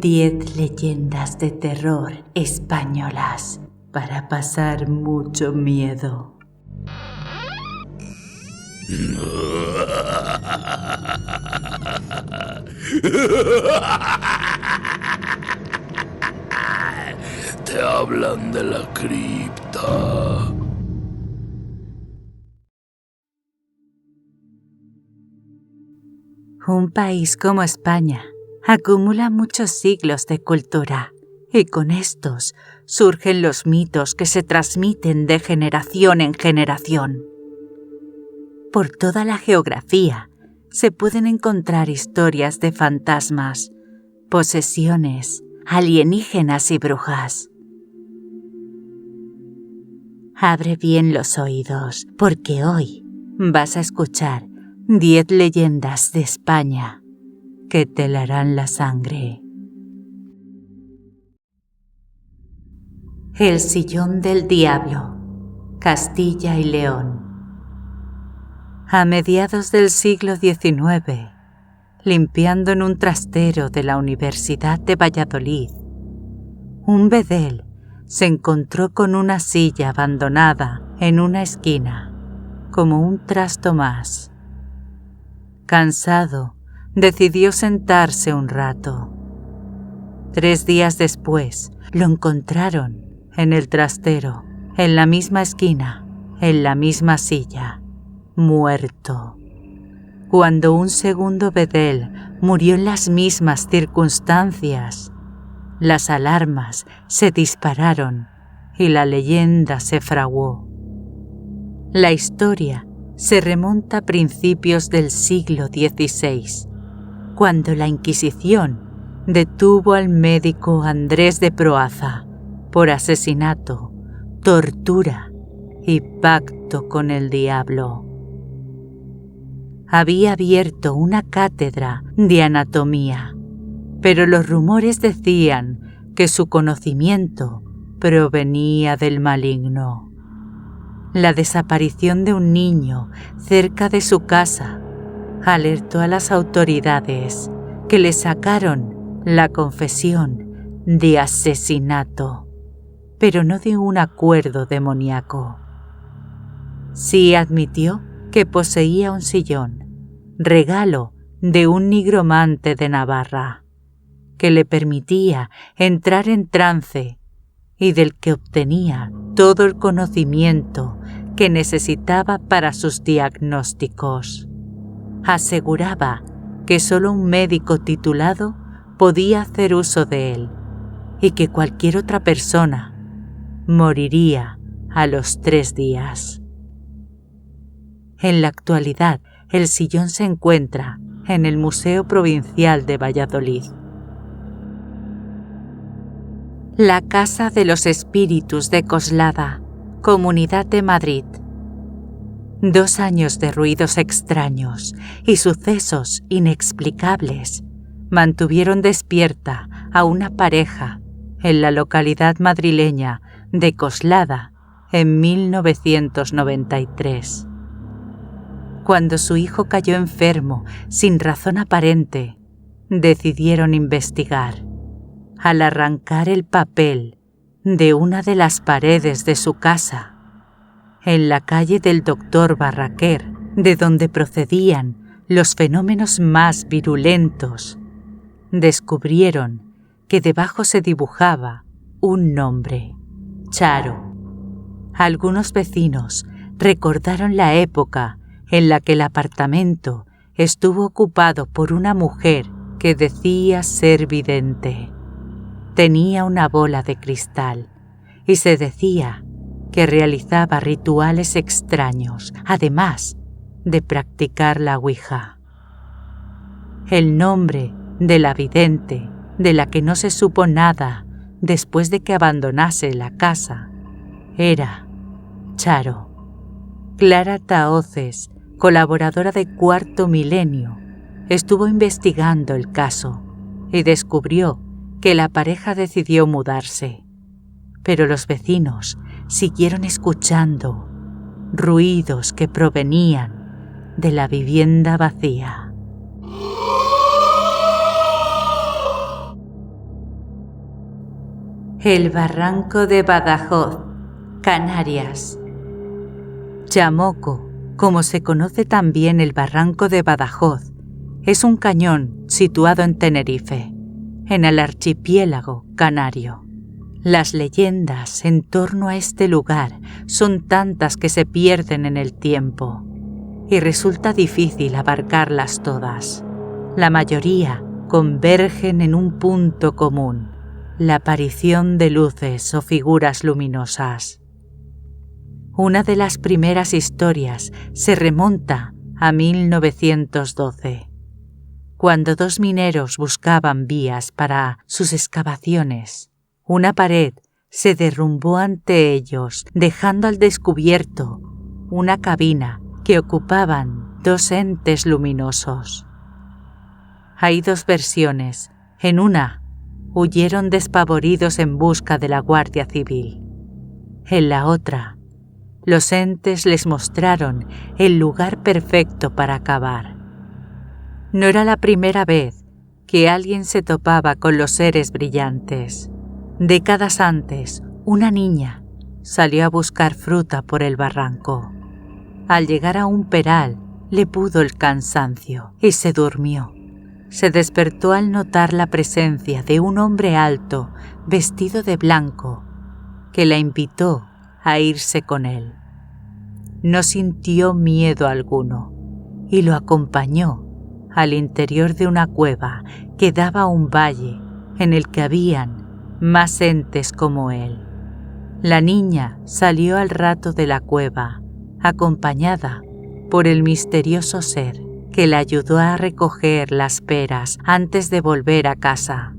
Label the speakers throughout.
Speaker 1: 10 leyendas de terror españolas para pasar mucho miedo.
Speaker 2: Te hablan de la cripta.
Speaker 1: Un país como España acumula muchos siglos de cultura y con estos surgen los mitos que se transmiten de generación en generación. Por toda la geografía se pueden encontrar historias de fantasmas, posesiones, alienígenas y brujas. Abre bien los oídos, porque hoy vas a escuchar 10 leyendas de España que te helarán la sangre. El sillón del diablo, Castilla y León. A mediados del siglo XIX, limpiando en un trastero de la Universidad de Valladolid, un bedel se encontró con una silla abandonada en una esquina, como un trasto más. Cansado, decidió sentarse un rato. 3 días después, lo encontraron en el trastero, en la misma esquina, en la misma silla, muerto. Cuando un segundo bedel murió en las mismas circunstancias, las alarmas se dispararon y la leyenda se fraguó. La historia se remonta a principios del siglo XVI, cuando la Inquisición detuvo al médico Andrés de Proaza por asesinato, tortura y pacto con el diablo. Había abierto una cátedra de anatomía, pero los rumores decían que su conocimiento provenía del maligno. La desaparición de un niño cerca de su casa alertó a las autoridades, que le sacaron la confesión de asesinato, pero no de un acuerdo demoníaco. Sí admitió que poseía un sillón, regalo de un nigromante de Navarra, que le permitía entrar en trance y del que obtenía todo el conocimiento que necesitaba para sus diagnósticos. Aseguraba que solo un médico titulado podía hacer uso de él y que cualquier otra persona moriría a los 3 días. En la actualidad, el sillón se encuentra en el Museo Provincial de Valladolid. La Casa de los Espíritus de Coslada, Comunidad de Madrid. 2 años de ruidos extraños y sucesos inexplicables mantuvieron despierta a una pareja en la localidad madrileña de Coslada en 1993. Cuando su hijo cayó enfermo sin razón aparente, decidieron investigar. Al arrancar el papel de una de las paredes de su casa, en la calle del Doctor Barraquer, de donde procedían los fenómenos más virulentos, descubrieron que debajo se dibujaba un nombre: Charo. Algunos vecinos recordaron la época en la que el apartamento estuvo ocupado por una mujer que decía ser vidente. Tenía una bola de cristal y se decía que realizaba rituales extraños, además de practicar la ouija. El nombre de la vidente, de la que no se supo nada después de que abandonase la casa, era Charo. Clara Tahoces, colaboradora de Cuarto Milenio, estuvo investigando el caso y descubrió que la pareja decidió mudarse, pero los vecinos siguieron escuchando ruidos que provenían de la vivienda vacía. El barranco de Badajoz, Canarias. Chamoco, como se conoce también el barranco de Badajoz, es un cañón situado en Tenerife, en el archipiélago canario. Las leyendas en torno a este lugar son tantas que se pierden en el tiempo y resulta difícil abarcarlas todas. La mayoría convergen en un punto común: la aparición de luces o figuras luminosas. Una de las primeras historias se remonta a 1912, cuando dos mineros buscaban vías para sus excavaciones. Una pared se derrumbó ante ellos, dejando al descubierto una cabina que ocupaban dos entes luminosos. Hay dos versiones. En una, huyeron despavoridos en busca de la Guardia Civil. En la otra, los entes les mostraron el lugar perfecto para cavar. No era la primera vez que alguien se topaba con los seres brillantes. Décadas antes, una niña salió a buscar fruta por el barranco. Al llegar a un peral, le pudo el cansancio y se durmió. Se despertó al notar la presencia de un hombre alto, vestido de blanco, que la invitó a irse con él. No sintió miedo alguno y lo acompañó al interior de una cueva que daba a un valle en el que habían más entes como él. La niña salió al rato de la cueva, acompañada por el misterioso ser que la ayudó a recoger las peras antes de volver a casa.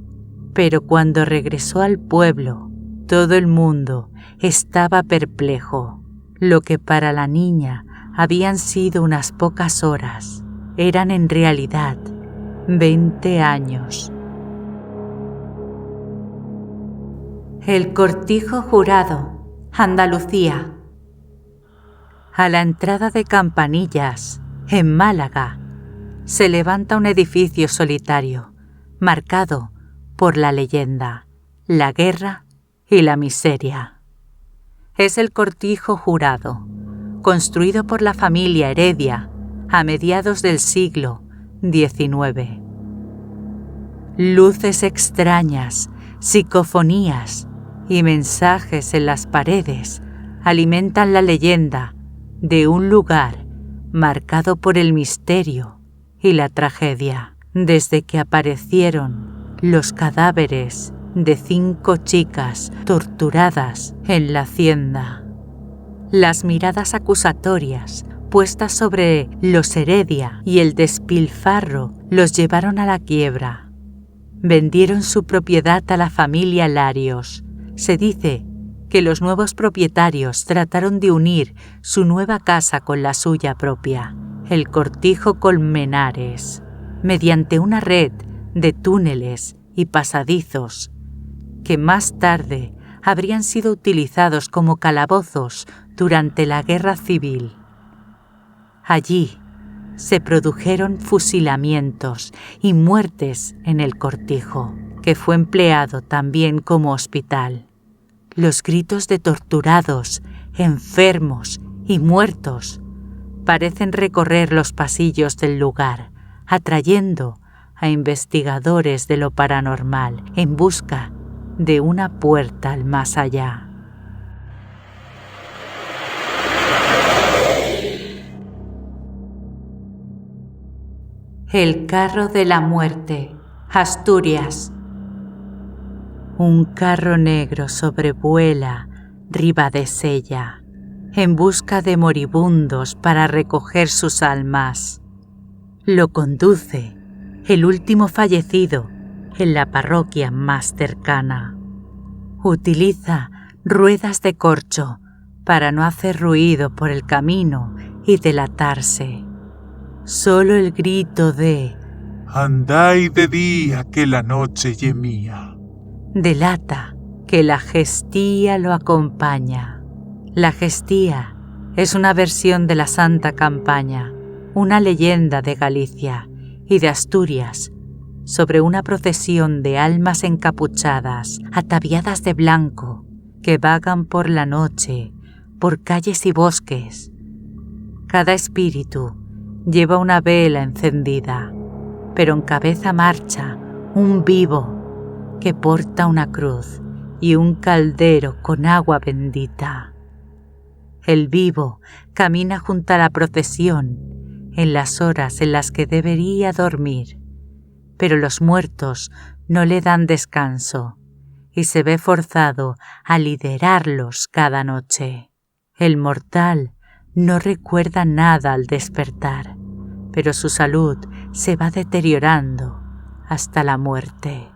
Speaker 1: Pero cuando regresó al pueblo, todo el mundo estaba perplejo. Lo que para la niña habían sido unas pocas horas, eran en realidad 20 años. El Cortijo Jurado, Andalucía. A la entrada de Campanillas, en Málaga, se levanta un edificio solitario, marcado por la leyenda, la guerra y la miseria. Es el Cortijo Jurado, construido por la familia Heredia a mediados del siglo XIX. Luces extrañas, psicofonías y mensajes en las paredes alimentan la leyenda de un lugar marcado por el misterio y la tragedia, desde que aparecieron los cadáveres de 5 chicas torturadas en la hacienda. Las miradas acusatorias puestas sobre los Heredia y el despilfarro los llevaron a la quiebra. Vendieron su propiedad a la familia Larios. Se dice que los nuevos propietarios trataron de unir su nueva casa con la suya propia, el Cortijo Colmenares, mediante una red de túneles y pasadizos que más tarde habrían sido utilizados como calabozos durante la Guerra Civil. Allí se produjeron fusilamientos y muertes en el cortijo, que fue empleado también como hospital. Los gritos de torturados, enfermos y muertos parecen recorrer los pasillos del lugar, atrayendo a investigadores de lo paranormal en busca de una puerta al más allá. El carro de la muerte, Asturias. Un carro negro sobrevuela Ribadesella en busca de moribundos para recoger sus almas. Lo conduce el último fallecido en la parroquia más cercana. Utiliza ruedas de corcho para no hacer ruido por el camino y delatarse. Solo el grito de
Speaker 3: «Andáis de día que la noche gemía»
Speaker 1: delata que la gestía lo acompaña. La gestía es una versión de la Santa Campaña, una leyenda de Galicia y de Asturias, sobre una procesión de almas encapuchadas, ataviadas de blanco, que vagan por la noche, por calles y bosques. Cada espíritu lleva una vela encendida, pero encabeza marcha un vivo que porta una cruz y un caldero con agua bendita. El vivo camina junto a la procesión en las horas en las que debería dormir, pero los muertos no le dan descanso y se ve forzado a liderarlos cada noche. El mortal no recuerda nada al despertar, pero su salud se va deteriorando hasta la muerte.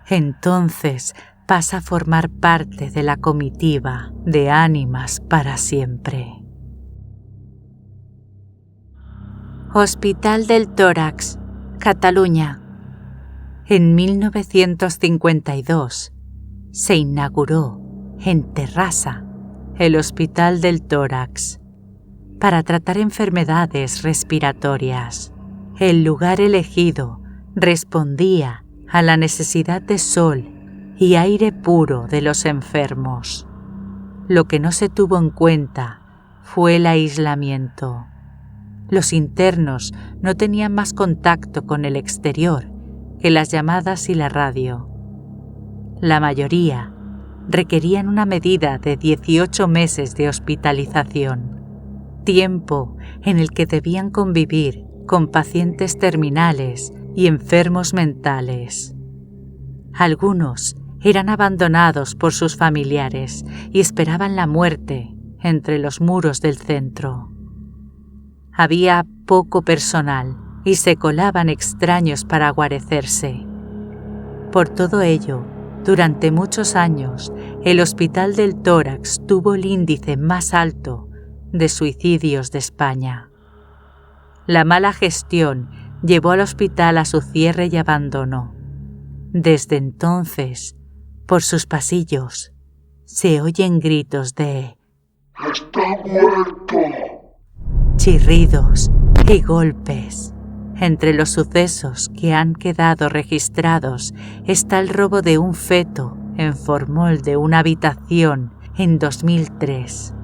Speaker 1: Entonces pasa a formar parte de la comitiva de ánimas para siempre. Hospital del Tórax, Cataluña. En 1952 se inauguró en Terrassa el Hospital del Tórax para tratar enfermedades respiratorias. El lugar elegido respondía a la necesidad de sol y aire puro de los enfermos. Lo que no se tuvo en cuenta fue el aislamiento. Los internos no tenían más contacto con el exterior que las llamadas y la radio. La mayoría requerían una medida de 18 meses de hospitalización, tiempo en el que debían convivir con pacientes terminales y enfermos mentales. Algunos eran abandonados por sus familiares y esperaban la muerte entre los muros del centro. Había poco personal y se colaban extraños para guarecerse. Por todo ello, durante muchos años, el Hospital del Tórax tuvo el índice más alto de suicidios de España. La mala gestión llevó al hospital a su cierre y abandono. Desde entonces, por sus pasillos, se oyen gritos de
Speaker 2: ¡Está muerto!
Speaker 1: chirridos y golpes. Entre los sucesos que han quedado registrados está el robo de un feto en formol de una habitación en 2003.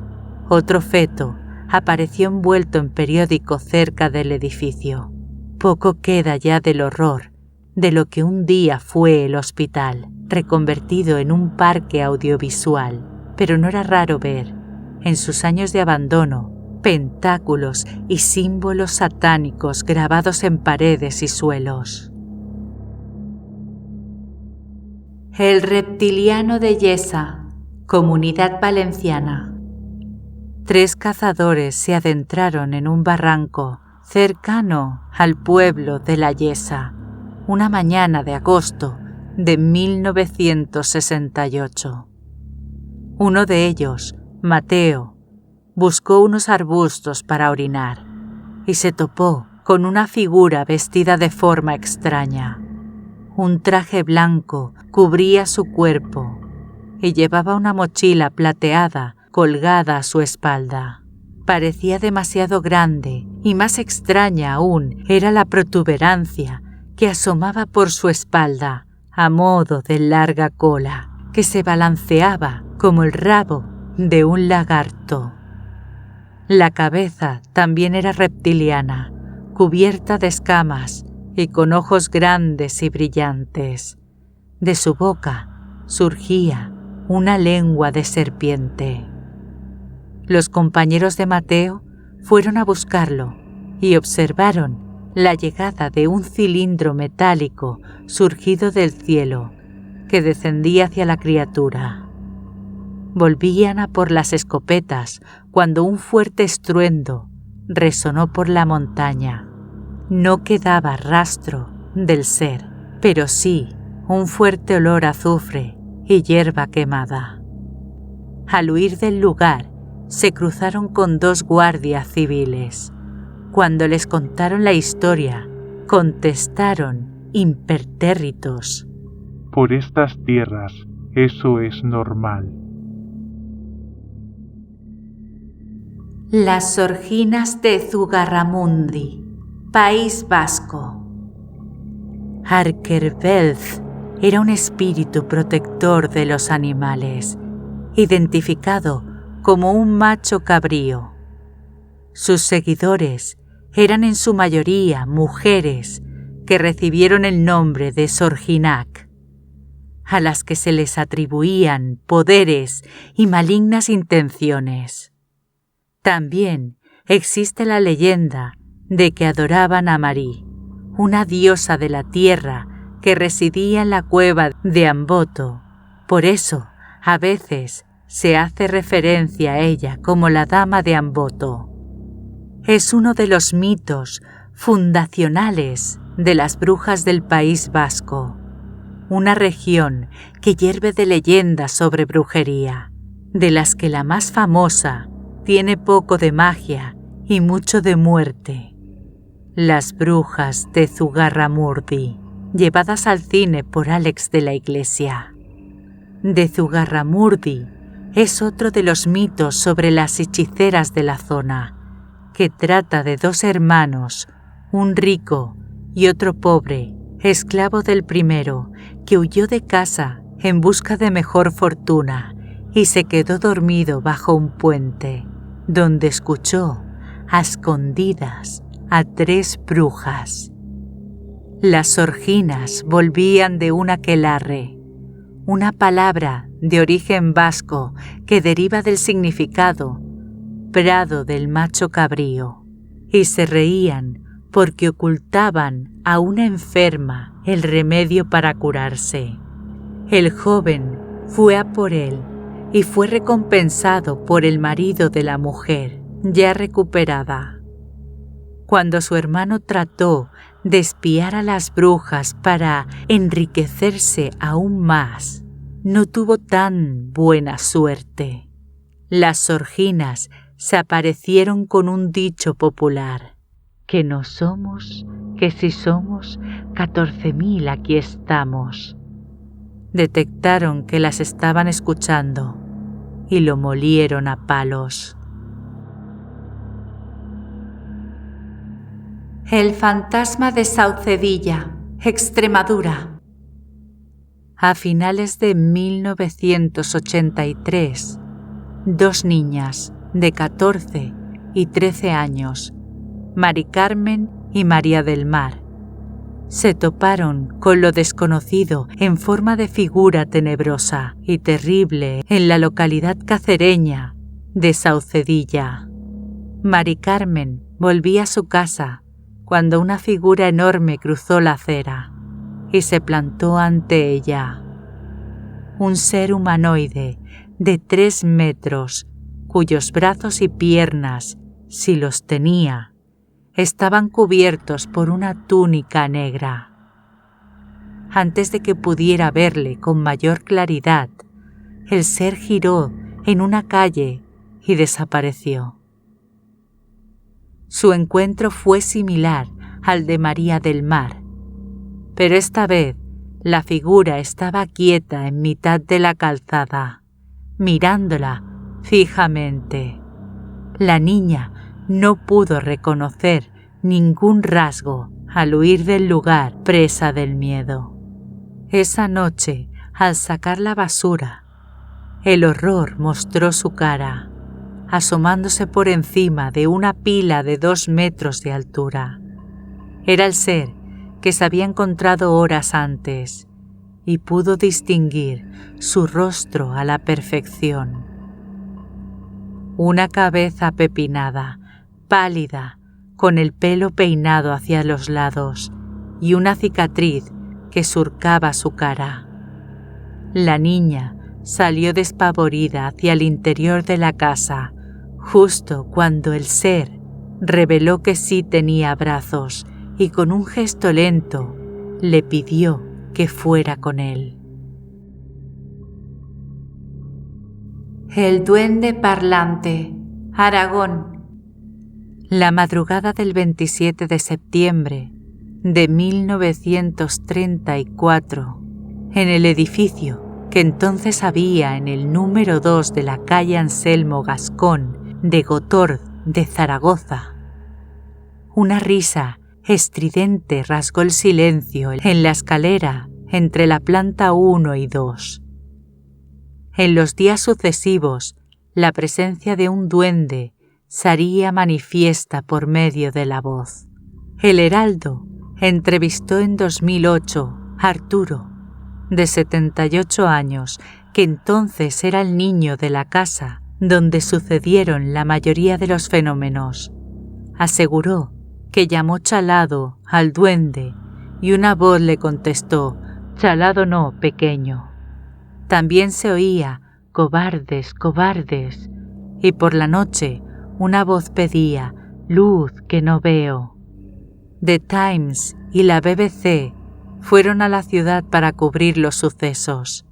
Speaker 1: Otro feto apareció envuelto en periódico cerca del edificio. Poco queda ya del horror de lo que un día fue el hospital, reconvertido en un parque audiovisual, pero no era raro ver, en sus años de abandono, pentáculos y símbolos satánicos grabados en paredes y suelos. El Reptiliano de Yesa, Comunidad Valenciana. 3 cazadores se adentraron en un barranco cercano al pueblo de La Yesa, una mañana de agosto de 1968. Uno de ellos, Mateo, buscó unos arbustos para orinar y se topó con una figura vestida de forma extraña. Un traje blanco cubría su cuerpo y llevaba una mochila plateada colgada a su espalda. Parecía demasiado grande y más extraña aún era la protuberancia que asomaba por su espalda a modo de larga cola que se balanceaba como el rabo de un lagarto. La cabeza también era reptiliana, cubierta de escamas y con ojos grandes y brillantes. De su boca surgía una lengua de serpiente. Los compañeros de Mateo fueron a buscarlo y observaron la llegada de un cilindro metálico surgido del cielo que descendía hacia la criatura. Volvían a por las escopetas cuando un fuerte estruendo resonó por la montaña. No quedaba rastro del ser, pero sí un fuerte olor a azufre y hierba quemada. Al huir del lugar, se cruzaron con 2 guardias civiles. Cuando les contaron la historia, contestaron impertérritos:
Speaker 3: Por estas tierras, eso es normal.
Speaker 1: Las Sorginas de Zugarramundi, País Vasco. Arquervelth era un espíritu protector de los animales, identificado como un macho cabrío. Sus seguidores eran en su mayoría mujeres que recibieron el nombre de Sorginac, a las que se les atribuían poderes y malignas intenciones. También existe la leyenda de que adoraban a Marí, una diosa de la tierra que residía en la cueva de Amboto. Por eso, a veces se hace referencia a ella como la Dama de Amboto. Es uno de los mitos fundacionales de las brujas del País Vasco, una región que hierve de leyendas sobre brujería, de las que la más famosa tiene poco de magia y mucho de muerte. Las brujas de Zugarramurdi, llevadas al cine por Alex de la Iglesia. De Zugarramurdi es otro de los mitos sobre las hechiceras de la zona, que trata de dos hermanos, un rico y otro pobre, esclavo del primero, que huyó de casa en busca de mejor fortuna y se quedó dormido bajo un puente, donde escuchó a escondidas a 3 brujas. Las sorginas volvían de un aquelarre, una palabra de origen vasco que deriva del significado prado del macho cabrío, y se reían porque ocultaban a una enferma el remedio para curarse. El joven fue a por él y fue recompensado por el marido de la mujer, ya recuperada. Cuando su hermano trató de espiar a las brujas para enriquecerse aún más, no tuvo tan buena suerte. Las sorginas se aparecieron con un dicho popular: que no somos, que si somos, 14.000 aquí estamos. Detectaron que las estaban escuchando y lo molieron a palos. El fantasma de Saucedilla, Extremadura. A finales de 1983, 2 niñas de 14 y 13 años, Mari Carmen y María del Mar, se toparon con lo desconocido en forma de figura tenebrosa y terrible en la localidad cacereña de Saucedilla. Mari Carmen volvía a su casa cuando una figura enorme cruzó la acera y se plantó ante ella. Un ser humanoide de 3 metros, cuyos brazos y piernas, si los tenía, estaban cubiertos por una túnica negra. Antes de que pudiera verle con mayor claridad, el ser giró en una calle y desapareció. Su encuentro fue similar al de María del Mar, pero esta vez la figura estaba quieta en mitad de la calzada, mirándola fijamente. La niña no pudo reconocer ningún rasgo al huir del lugar, presa del miedo. Esa noche, al sacar la basura, el horror mostró su cara, asomándose por encima de una pila de 2 metros de altura. Era el ser que se había encontrado horas antes, y pudo distinguir su rostro a la perfección. Una cabeza apepinada, pálida, con el pelo peinado hacia los lados y una cicatriz que surcaba su cara. La niña salió despavorida hacia el interior de la casa, justo cuando el ser reveló que sí tenía brazos y con un gesto lento le pidió que fuera con él. El duende parlante, Aragón. La madrugada del 27 de septiembre de 1934, en el edificio que entonces había en el número 2 de la calle Anselmo Gascón de Gotord de Zaragoza, una risa estridente rasgó el silencio en la escalera entre la planta 1 y 2. En los días sucesivos, la presencia de un duende se haría manifiesta por medio de la voz. El Heraldo entrevistó en 2008 a Arturo, de 78 años, que entonces era el niño de la casa donde sucedieron la mayoría de los fenómenos. Aseguró que llamó Chalado al duende y una voz le contestó: «Chalado no, pequeño». También se oía «cobardes, cobardes», y por la noche una voz pedía «luz que no veo». The Times y la BBC fueron a la ciudad para cubrir los sucesos.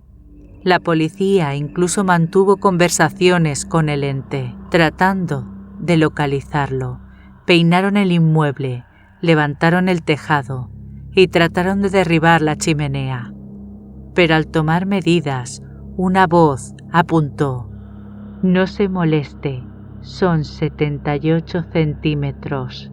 Speaker 1: La policía incluso mantuvo conversaciones con el ente, tratando de localizarlo. Peinaron el inmueble, levantaron el tejado y trataron de derribar la chimenea. Pero al tomar medidas, una voz apuntó: «No se moleste, son 78 centímetros».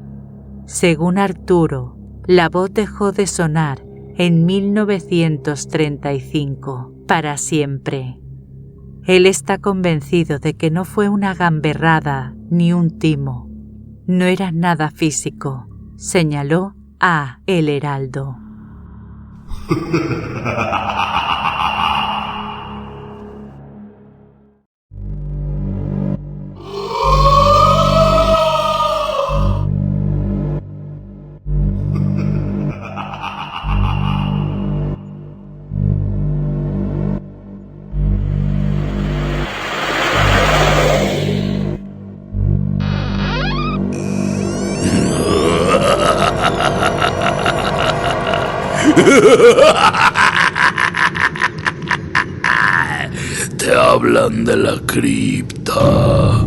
Speaker 1: Según Arturo, la voz dejó de sonar en 1935, para siempre. Él está convencido de que no fue una gamberrada ni un timo. No era nada físico, señaló a El Heraldo.
Speaker 4: Te hablan de la cripta.